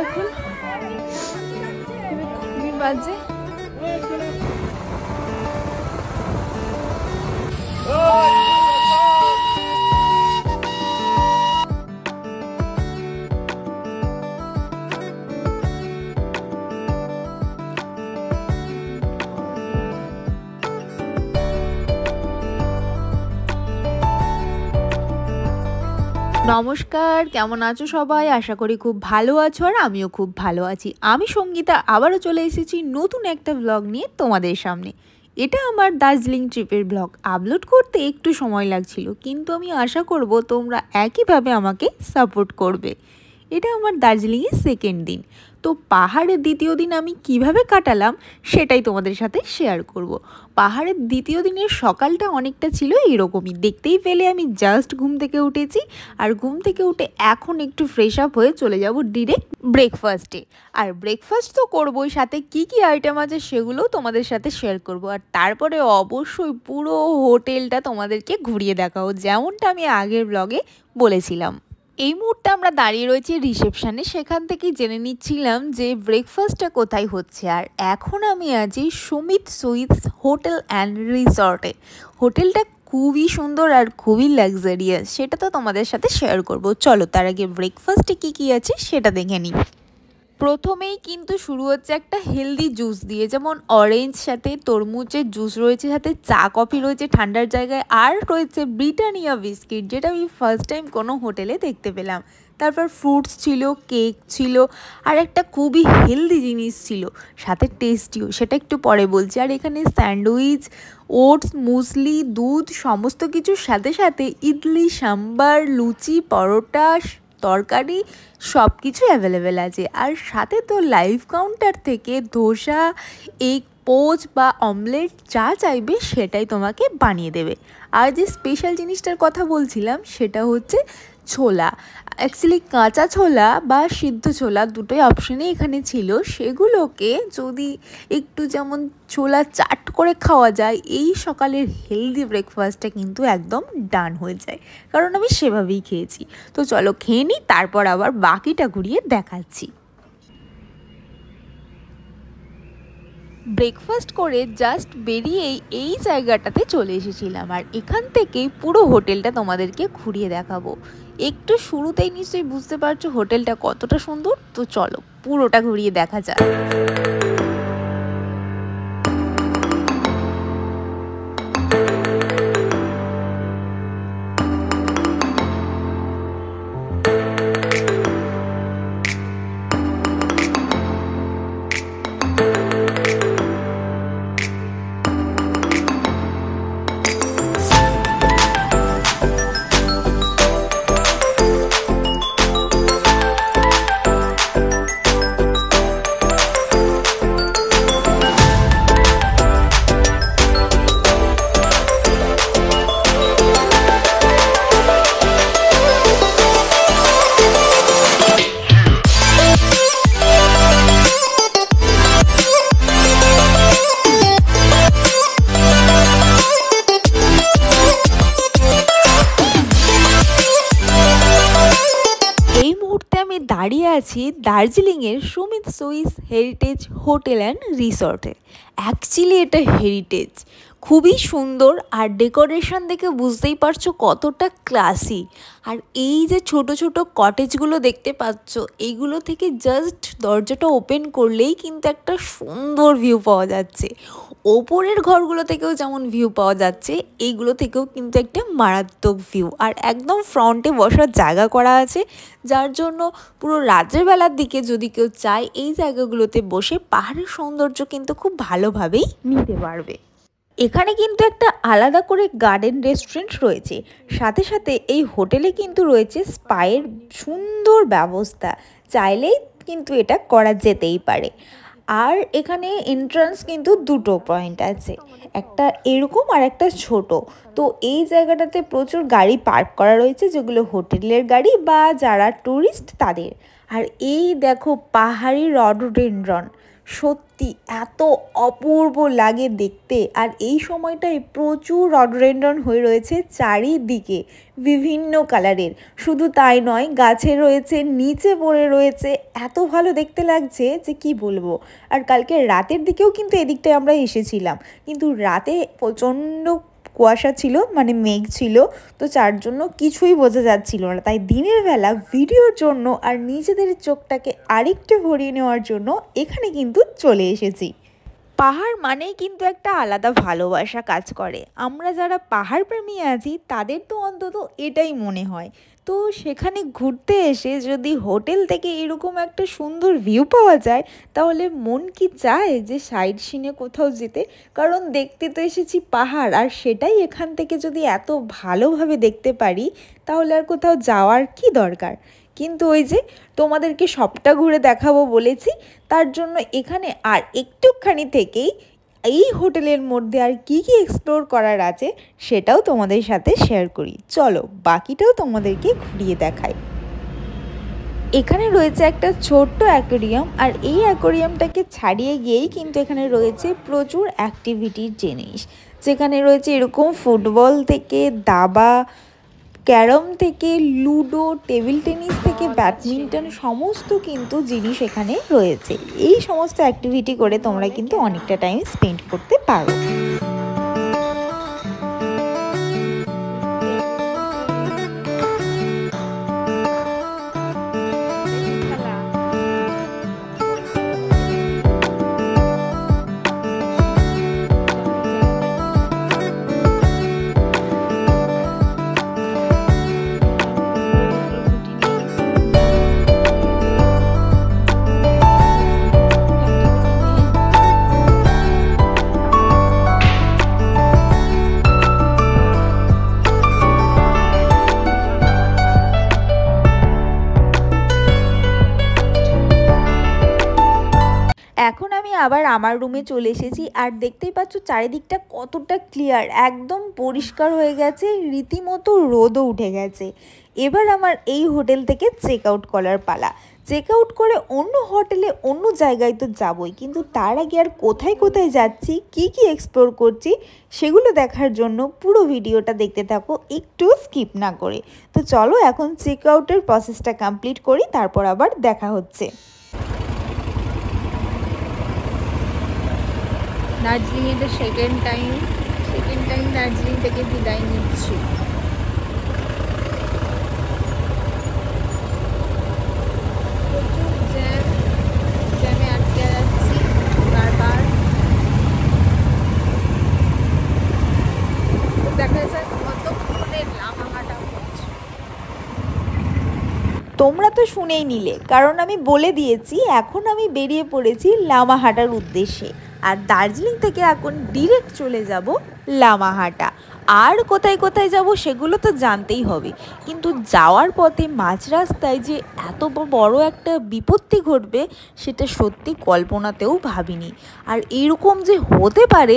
এখন বাজে নমস্কার, কেমন আছো সবাই? আশা করি খুব ভালো আছো আর আমিও খুব ভালো আছি। আমি সঙ্গীতা আবারও চলে এসেছি নতুন একটা ব্লগ নিয়ে তোমাদের সামনে। এটা আমার দার্জিলিং ট্রিপের ব্লগ। আপলোড করতে একটু সময় লাগছিল, কিন্তু আমি আশা করব তোমরা একইভাবে আমাকে সাপোর্ট করবে। এটা আমার দার্জিলিংয়ের সেকেন্ড দিন। তো পাহাড়ের দ্বিতীয় দিন আমি কিভাবে কাটালাম সেটাই তোমাদের সাথে শেয়ার করব। পাহাড়ের দ্বিতীয় দিনের সকালটা অনেকটা ছিল এরকমই, দেখতেই পেলে আমি জাস্ট ঘুম থেকে উঠেছি। আর ঘুম থেকে উঠে এখন একটু ফ্রেশ আপ হয়ে চলে যাব ডিরেক্ট ব্রেকফাস্টে। আর ব্রেকফাস্ট তো করবোই, সাথে কি কি আইটেম আছে সেগুলোও তোমাদের সাথে শেয়ার করব। আর তারপরে অবশ্যই পুরো হোটেলটা তোমাদেরকে ঘুরিয়ে দেখাবো, যেমনটা আমি আগের ব্লগে বলেছিলাম। এই মুহূর্তে আমরা দাঁড়িয়ে রয়েছি রিসেপশনে, সেখান থেকেই জেনে নিচ্ছিলাম যে ব্রেকফাস্টটা কোথায় হচ্ছে। আর এখন আমি আছি সুমিত সুইটস হোটেল অ্যান্ড রিসর্টে। হোটেলটা খুবই সুন্দর আর খুবই লাক্সারিয়াস, সেটা তো তোমাদের সাথে শেয়ার করব। চলো তার আগে ব্রেকফাস্টে কী আছে সেটা দেখে নিই। প্রথমেই কিন্তু শুরু হচ্ছে একটা হেলদি জুস দিয়ে, যেমন অরেঞ্জ, সাথে তরমুজের জুস রয়েছে, সাথে চা কফি রয়েছে ঠান্ডার জায়গায়, আর রয়েছে ব্রিটানিয়া বিস্কিট, যেটা আমি ফার্স্ট টাইম কোনো হোটেলে দেখতে পেলাম। তারপর ফ্রুটস ছিল, কেক ছিল, আর একটা খুবই হেলদি জিনিস ছিল, সাথে টেস্টিও, সেটা একটু পরে বলছি। আর এখানে স্যান্ডউইচ, ওটস, মুসলি, দুধ, সমস্ত কিছুর সাথে সাথে ইডলি, সাম্বার, লুচি, পরোটা, তরকারি সব কিছু অ্যাভেলেবেল আছে। আর সাথে তো লাইভ কাউন্টার থেকে ধোসা, এগ পোচ বা অমলেট যা চাইবে সেটাই তোমাকে বানিয়ে দেবে। আর যে স্পেশাল জিনিসটার কথা বলছিলাম সেটা হচ্ছে ছোলা। অ্যাকচুয়ালি কাঁচা ছোলা বা সিদ্ধ ছোলা দুটোই অপশানে এখানে ছিল। সেগুলোকে যদি একটু যেমন ছোলা চাট করে খাওয়া যায়, এই সকালের হেলদি ব্রেকফাস্টটা কিন্তু একদম ডান হয়ে যায়, কারণ আমি সেভাবেই খেয়েছি। তো চলো খেয়ে নিই, তারপর আবার বাকিটা ঘুরিয়ে দেখাচ্ছি। ব্রেকফাস্ট করে জাস্ট বেরিয়েই এই জায়গাটাতে চলে এসেছিলাম, আর এখান থেকেই পুরো হোটেলটা তোমাদেরকে ঘুরিয়ে দেখাবো। একটু শুরুতেই নিশ্চয়ই বুঝতে পারছো হোটেলটা কতটা সুন্দর। তো চলো পুরোটা ঘুরিয়ে দেখা যাক। দাঁড়িয়ে আছি দার্জিলিংয়ের Sumit Swiss heritage hotel and রিসর্টে। অ্যাকচুয়ালি এটা হেরিটেজ, খুবই সুন্দর, আর ডেকোরেশন দেখে বুঝতেই পারছো কতটা ক্লাসি। আর এই যে ছোট ছোট কটেজগুলো দেখতে পাচ্ছ, এইগুলো থেকে জাস্ট দরজাটা ওপেন করলেই কিন্তু একটা সুন্দর ভিউ পাওয়া যাচ্ছে। ওপরের ঘরগুলো থেকেও যেমন ভিউ পাওয়া যাচ্ছে, এইগুলো থেকেও কিন্তু একটা মারাত্মক ভিউ। আর একদম ফ্রন্টে বসার জায়গা করা আছে, যার জন্য পুরো রাতের বেলার দিকে যদি কেউ চায় এই জায়গাগুলোতে বসে পাহাড়ের সৌন্দর্য কিন্তু খুব ভালোভাবেই নিতে পারবে। এখানে কিন্তু একটা আলাদা করে গার্ডেন রেস্টুরেন্ট রয়েছে, সাথে সাথে এই হোটেলে কিন্তু রয়েছে স্পায়ের সুন্দর ব্যবস্থা, চাইলেই কিন্তু এটা করা যেতেই পারে। আর এখানে এন্ট্রান্স কিন্তু দুটো পয়েন্ট আছে, একটা এরকম আর একটা ছোট। তো এই জায়গাটাতে প্রচুর গাড়ি পার্ক করা রয়েছে, যেগুলো হোটেলের গাড়ি বা যারা ট্যুরিস্ট তাদের। আর এই দেখো পাহাড়ি রডোডেনড্রন, সত্যি এত অপূর্ব লাগে দেখতে। আর এই সময়টায় প্রচুর রডডেনড্রন হয়ে রয়েছে চারিদিকে বিভিন্ন কালারের। শুধু তাই নয়, গাছে রয়েছে, নিচে পড়ে রয়েছে, এত ভালো দেখতে লাগছে যে কি বলবো। আর কালকে রাতের দিকেও কিন্তু এদিকটায় আমরা এসেছিলাম, কিন্তু রাতে প্রচণ্ড কুয়াশা ছিল, মানে মেঘ ছিল, তো যার জন্য কিছুই বোঝা যাচ্ছিল না। তাই দিনের বেলা ভিডিওর জন্য আর নিজেদের চোখটাকে আরেকটু ভরিয়ে নেওয়ার জন্য এখানে কিন্তু চলে এসেছি। পাহাড় মানেই কিন্তু একটা আলাদা ভালোবাসা কাজ করে। আমরা যারা পাহাড় প্রেমী আছি তাদের তো অন্তত এটাই মনে হয়। তো সেখানে ঘুরতে এসে যদি হোটেল থেকে এরকম একটা সুন্দর ভিউ পাওয়া যায়, তাহলে মন কি চায় যে সাইড সিনে কোথাও যেতে? কারণ দেখতে তো এসেছি পাহাড়, আর সেটাই এখান থেকে যদি এত ভালোভাবে দেখতে পারি, তাহলে আর কোথাও যাওয়ার কি দরকার। কিন্তু ওই যে তোমাদেরকে সবটা ঘুরে দেখাবো বলেছি, তার জন্য এখানে আর একটুখানি থেকেই এই হোটেলের মধ্যে আর কি কি এক্সপ্লোর করার আছে সেটাও তোমাদের সাথে শেয়ার করি। চলো বাকিটাও তোমাদেরকে ঘুরিয়ে দেখাই। এখানে রয়েছে একটা ছোট্ট অ্যাকোয়ারিয়াম, আর এই অ্যাকোয়ারিয়ামটাকে ছাড়িয়ে গিয়েই কিন্তু এখানে রয়েছে প্রচুর অ্যাক্টিভিটির জিনিস, যেখানে রয়েছে এরকম ফুটবল থেকে দাবা, ক্যারম থেকে লুডো, টেবিল টেনিস থেকে ব্যাডমিন্টন, সমস্ত কিন্তু জিনিস এখানে রয়েছে। এই সমস্ত অ্যাক্টিভিটি করে তোমরা কিন্তু অনেকটা টাইম স্পেন্ড করতে পারো। এখন আমি আবার আমার রুমে চলে এসেছি, আর দেখতেই পাচ্ছ চারিদিকটা কতটা ক্লিয়ার, একদম পরিষ্কার হয়ে গেছে, রীতিমতো রোদও উঠে গেছে। এবার আমার এই হোটেল থেকে চেক আউট করার পালা। চেক আউট করে অন্য হোটেলে অন্য জায়গায় তো যাবই, কিন্তু তার আগে আর কোথায় কোথায় যাচ্ছি, কি কি এক্সপ্লোর করছি, সেগুলো দেখার জন্য পুরো ভিডিওটা দেখতে থাকো, একটু স্কিপ না করে। তো চলো এখন চেক আউটের প্রসেসটা কমপ্লিট করি, তারপর আবার দেখা হচ্ছে। দার্জিলিং এটা সেকেন্ড টাইম দার্জিলিং থেকে বিদায় নিচ্ছি। প্রচুর জ্যামে আটকে যাচ্ছি বারবার। দেখা যায় কতক্ষণে লামাহাটা হচ্ছে। তোমরা তো শুনেই নিলে, কারণ আমি বলে দিয়েছি এখন আমি বেরিয়ে পড়েছি লামাহাটার উদ্দেশ্যে। আর দার্জিলিং থেকে এখন ডিরেক্ট চলে যাব লামাহাটা। আর কোথায় কোথায় যাব সেগুলো তো জানতেই হবে, কিন্তু যাওয়ার পথে মাঝ রাস্তায় যে এত বড় একটা বিপত্তি ঘটবে সেটা সত্যি কল্পনাতেও ভাবিনি। আর এরকম যে হতে পারে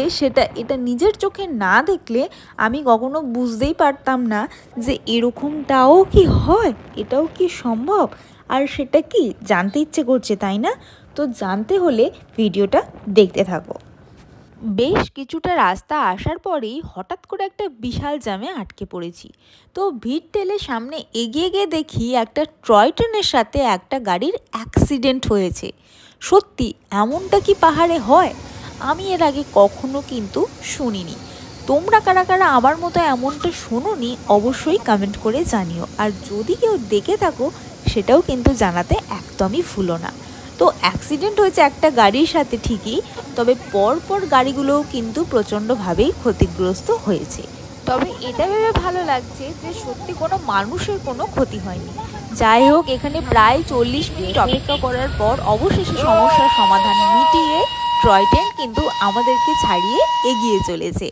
এটা নিজের চোখে না দেখলে আমি কখনো বুঝতেই পারতাম না যে এরকমটাও কি হয়, এটাও কি সম্ভব। আর সেটা কি জানতে ইচ্ছে করছে, তাই না? তো জানতে হলে ভিডিওটা দেখতে থাকো। বেশ কিছুটা রাস্তা আসার পরেই হঠাৎ করে একটা বিশাল জ্যামে আটকে পড়েছি। তো ভিড় ঠেলে সামনে এগিয়ে গিয়ে দেখি একটা টয় ট্রেনের সাথে একটা গাড়ির অ্যাক্সিডেন্ট হয়েছে। সত্যি এমনটা কি পাহাড়ে হয়? আমি এর আগে কখনো কিন্তু শুনিনি। তোমরা কারা কারা আমার মতো এমনটা শোনোনি অবশ্যই কমেন্ট করে জানিও, আর যদি কেউ দেখে থাকো সেটাও কিন্তু জানাতে একদমই ভুলো না। তো অ্যাক্সিডেন্ট হয়েছে একটা গাড়ির সাথে ঠিকই, তবে পরপর গাড়িগুলোও কিন্তু প্রচণ্ডভাবেই ক্ষতিগ্রস্ত হয়েছে। তবে এটা ভেবে ভালো লাগছে যে সত্যি কোনো মানুষের কোনো ক্ষতি হয়নি। যাই হোক, এখানে প্রায় 40 মিনিট অপেক্ষা করার পর অবশেষে সমস্যার সমাধান মিটিয়ে টয় ট্রেন কিন্তু আমাদেরকে ছাড়িয়ে এগিয়ে চলেছে।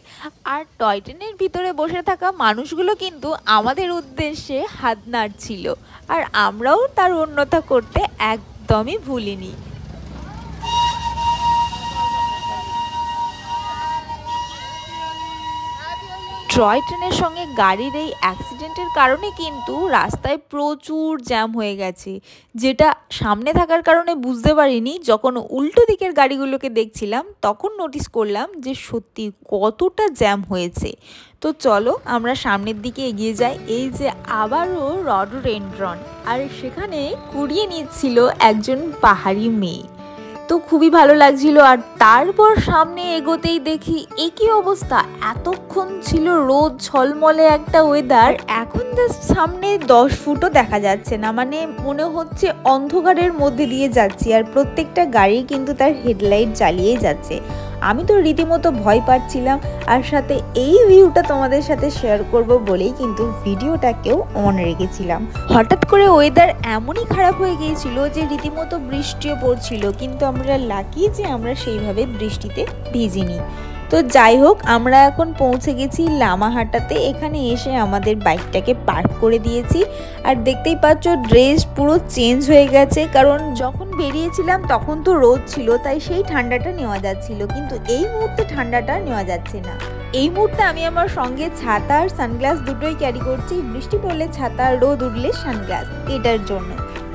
আর টয় ট্রেনের ভিতরে বসে থাকা মানুষগুলো কিন্তু আমাদের উদ্দেশ্যে হাত নাড়ছিল, আর আমরাও তার অন্যথা করতে একদমই ভুলিনি। টয় ট্রেনের সঙ্গে গাড়ির এই অ্যাক্সিডেন্টের কারণে কিন্তু রাস্তায় প্রচুর জ্যাম হয়ে গেছে, যেটা সামনে থাকার কারণে বুঝতে পারিনি। যখন উল্টো দিকের গাড়িগুলোকে দেখছিলাম তখন নোটিস করলাম যে সত্যি কতটা জ্যাম হয়েছে। তো চলো আমরা সামনের দিকে এগিয়ে যাই। এই যে আবারও রডোডেনড্রন, আর সেখানে কুড়িয়ে নিচ্ছিল একজন পাহাড়ি মেয়ে। তো খুবই ভালো লাগছিল। আর তারপর সামনে এগোতেই দেখি একই অবস্থা, এতক্ষণ ছিল রোদ ঝলমলে একটা ওয়েদার, এখন জাস্ট সামনে 10 ফুটও দেখা যাচ্ছে না, মানে মনে হচ্ছে অন্ধকারের মধ্যে দিয়ে যাচ্ছি। আর প্রত্যেকটা গাড়ি কিন্তু তার হেডলাইট জ্বালিয়েই যাচ্ছে। আমি তো রীতিমতো ভয় পাচ্ছিলাম, আর সাথে এই ভিউটা তোমাদের সাথে শেয়ার করব বলেই কিন্তু ভিডিওটাকেও অন রেখেছিলাম। হঠাৎ করে ওয়েদার এমনই খারাপ হয়ে গিয়েছিল যে রীতিমতো বৃষ্টিও পড়ছিল, কিন্তু আমরা লাকি যে আমরা সেইভাবে বৃষ্টিতে ভিজিনি। তো যাই হোক, আমরা এখন পৌঁছে গেছি লামাহাটাতে। এখানে এসে আমাদের বাইকটাকে পার্ক করে দিয়েছি। আর দেখতেই পাচ্ছ ড্রেস পুরো চেঞ্জ হয়ে গেছে, কারণ যখন বেরিয়েছিলাম তখন তো রোদ ছিল, তাই সেই ঠান্ডাটা নেওয়া যাচ্ছিল, কিন্তু এই মুহূর্তে ঠান্ডাটা নেওয়া যাচ্ছে না। এই মুহূর্তে আমি আমার সঙ্গে ছাতা আর সানগ্লাস দুটোই ক্যারি করছি, বৃষ্টি পড়লে ছাতা, রোদ উঠলে সানগ্লাস, এটার জন্য।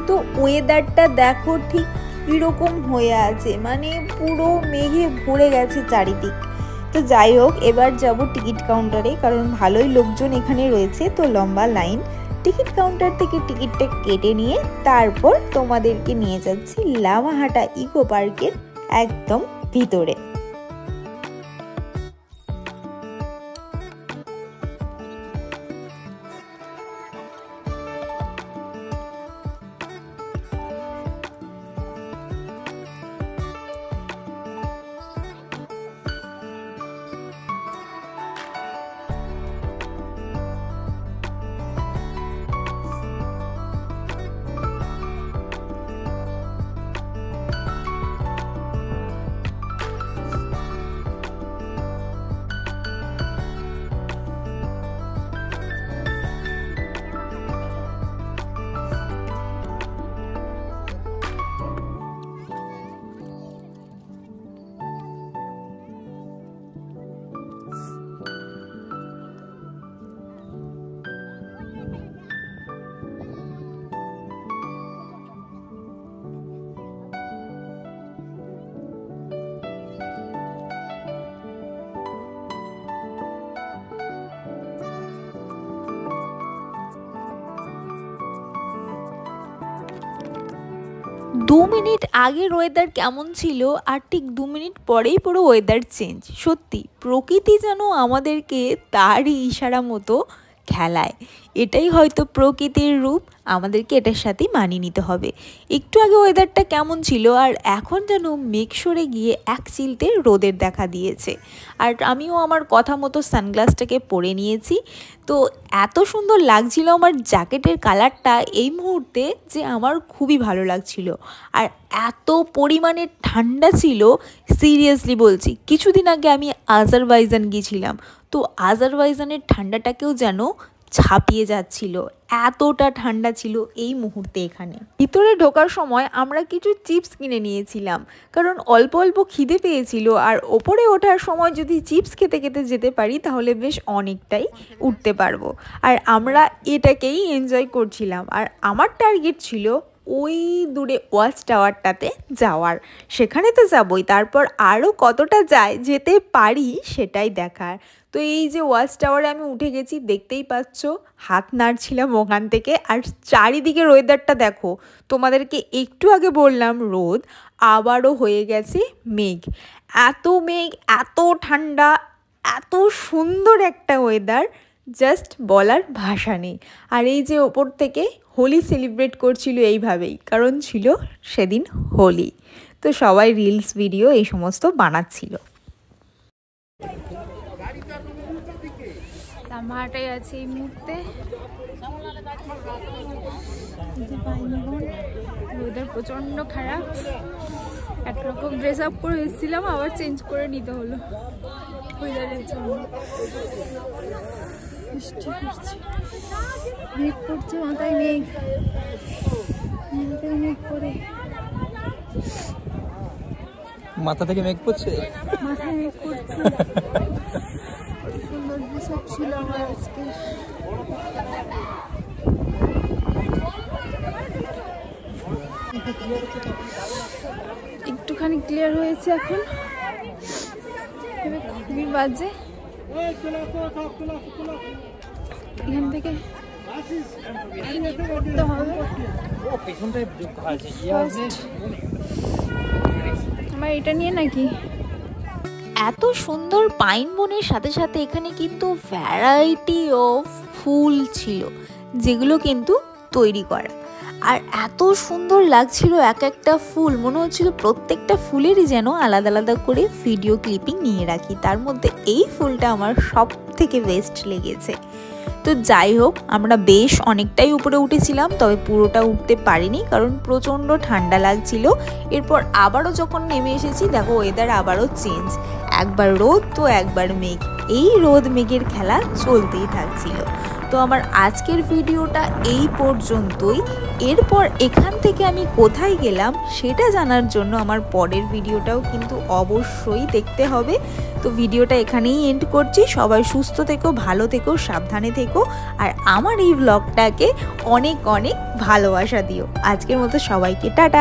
তো ওয়েদারটা দেখো ঠিক কীরকম হয়ে আছে, মানে পুরো মেঘে ভরে গেছে চারিদিক। তো যাই হোক, এবার যাব টিকিট কাউন্টারে, কারণ ভালোই লোকজন এখানে রয়েছে, তো লম্বা লাইন। টিকিট কাউন্টার থেকে টিকিটটা কেটে নিয়ে তারপর তোমাদেরকে নিয়ে যাচ্ছি লামাহাটা ইকো পার্কের একদম ভিতরে। দু মিনিট আগের ওয়েদার কেমন ছিল আর ঠিক 2 মিনিট পরেই পুরো ওয়েদার চেঞ্জ। সত্যি প্রকৃতি যেন আমাদেরকে তারই ইশারা মতো খেলায়। এটাই হয়তো প্রকৃতির রূপ, আমাদেরকে এটার সাথেই মানিয়ে নিতে হবে। একটু আগে ওয়েদারটা কেমন ছিল, আর এখন যেন মেঘ সরে গিয়ে এক চিলতে রোদের দেখা দিয়েছে। আর আমিও আমার কথা মতো সানগ্লাসটাকে পরে নিয়েছি। তো এত সুন্দর লাগছিল আমার জ্যাকেটের কালারটা এই মুহূর্তে, যে আমার খুবই ভালো লাগছিল। আর এত পরিমাণে ঠান্ডা ছিল, সিরিয়াসলি বলছি। কিছুদিন আগে আমি আজারবাইজান গিয়েছিলাম, তো আজারবাইজানের ঠান্ডাটাকেও যেন ছাপিয়ে যাচ্ছিল, এতটা ঠান্ডা ছিল এই মুহূর্তে এখানে। ভিতরে ঢোকার সময় আমরা কিছু চিপস কিনে নিয়েছিলাম, কারণ অল্প অল্প খিদে পেয়েছিল। আর ওপরে ওঠার সময় যদি চিপস খেতে খেতে যেতে পারি তাহলে বেশ অনেকটাই উঠতে পারবো। আর আমরা এটাকেই এনজয় করছিলাম। আর আমার টার্গেট ছিল ওই দূরে ওয়াচ টাওয়ারটাতে যাওয়ার, সেখানে তো যাবই, তারপর আরও কতটা যেতে পারি সেটাই দেখার। তো এই যে ওয়াচ টাওয়ারে আমি উঠে গেছি, দেখতেই পাচ্ছ হাত নাড়ছিলাম ওখান থেকে। আর চারিদিকে ওয়েদারটা দেখো, তোমাদেরকে একটু আগে বললাম রোদ, আবারও হয়ে গেছে মেঘ। এত মেঘ, এত ঠান্ডা, এত সুন্দর একটা ওয়েদার, জাস্ট বলার ভাষা নেই। আর এই যে ওপর থেকে হোলি সেলিব্রেট করছিল এইভাবেই, কারণ ছিল সেদিন হোলি। তো সবাই রিলস ভিডিও এই সমস্ত বানাচ্ছিল। লামাহাটায় আছে এই মুহূর্তে। ওয়েদার প্রচণ্ড খারাপ, একরকম ড্রেস আপ করে এসেছিলাম, আবার চেঞ্জ করে নিতে হলো ওয়েদারের জন্য। বৃষ্টি পড়ছে, মেঘ পড়ছে, মাথায় মেঘ, মেঘ পড়ে, মাথা থেকে মেঘ পড়ছে, মাথায় মেঘ পড়ছে। সুন্দর ড্রেস আপ ছিল আমার আজকে। একটুখানি ক্লিয়ার হয়েছে এখন, খুবই বাজে। এখান থেকে করতে হবে। আমার এটা নিয়ে নাকি এত সুন্দর পাইন বনের সাথে সাথে এখানে কিন্তু ভ্যারাইটি অফ ফুল ছিল, যেগুলো কিন্তু তৈরি করা। আর এত সুন্দর লাগছিল এক একটা ফুল, মনে হচ্ছিল প্রত্যেকটা ফুলেরই যেন আলাদা আলাদা করে ভিডিও ক্লিপিং নিয়ে রাখি। তার মধ্যে এই ফুলটা আমার সব থেকে বেস্ট লেগেছে। তো যাই হোক, আমরা বেশ অনেকটাই উপরে উঠেছিলাম, তবে পুরোটা উঠতে পারিনি কারণ প্রচণ্ড ঠান্ডা লাগছিল। এরপর আবারও যখন নেমে এসেছি, দেখো ওয়েদার আবারও চেঞ্জ, একবার রোদ তো একবার মেঘ, এই রোদ মেঘের খেলা চলতেই থাকছিল। তো আমার আজকের ভিডিওটা এই পর্যন্তই। এরপর এখান থেকে আমি কোথায় গেলাম সেটা জানার জন্য আমার পরের ভিডিওটাও কিন্তু অবশ্যই দেখতে হবে। তো ভিডিওটা এখানেই এন্ড করছি। সবাই সুস্থ থেকো, ভালো থেকো, সাবধানে থেকো, আর আমার এই ব্লগটাকে অনেক অনেক ভালোবাসা দিও। আজকের মতো সবাইকে টাটা।